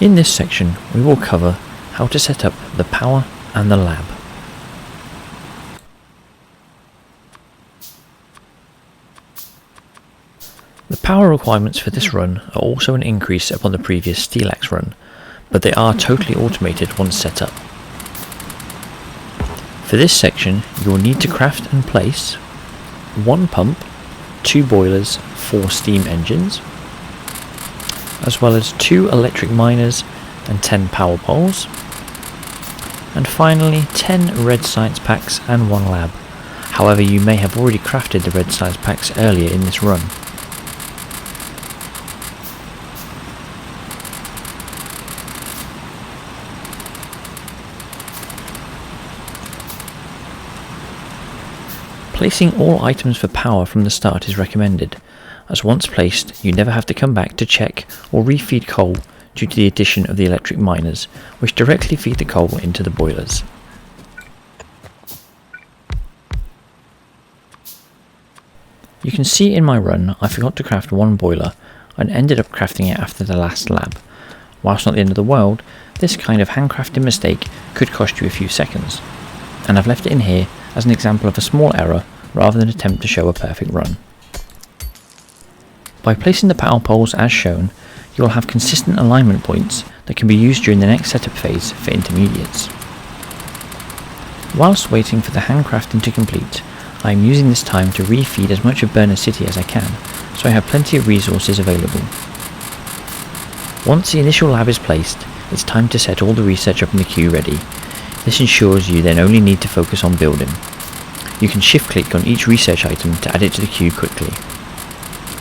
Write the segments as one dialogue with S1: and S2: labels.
S1: In this section we will cover how to set up the power and the lab. The power requirements for this run are also an increase upon the previous Steelaxe run, but they are totally automated once set up. For this section you will need to craft and place 1 pump, 2 boilers, 4 steam engines, as well as 2 electric miners and 10 power poles, and finally 10 red science packs and 1 lab. However, you may have already crafted the red science packs earlier in this run. Placing all items for power from the start is recommended, as once placed you never have to come back to check or refeed coal due to the addition of the electric miners, which directly feed the coal into the boilers. You can see in my run I forgot to craft 1 boiler and ended up crafting it after the last lab. Whilst not the end of the world, this kind of handcrafting mistake could cost you a few seconds, and I've left it in here as an example of a small error rather than attempt to show a perfect run. By placing the power poles as shown, you will have consistent alignment points that can be used during the next setup phase for intermediates. Whilst waiting for the handcrafting to complete, I am using this time to refeed as much of Burner City as I can, so I have plenty of resources available. Once the initial lab is placed, it's time to set all the research up in the queue ready. This ensures you then only need to focus on building. You can shift click on each research item to add it to the queue quickly.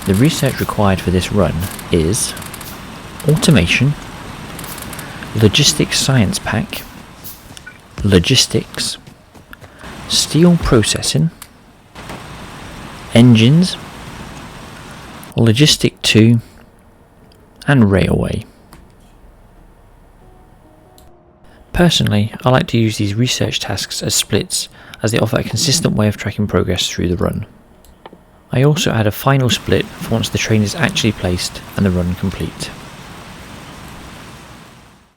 S1: The research required for this run is automation, logistics science pack, logistics, steel processing, engines, logistic 2, and railway. Personally, I like to use these research tasks as splits, as they offer a consistent way of tracking progress through the run. I also add a final split for once the train is actually placed and the run complete.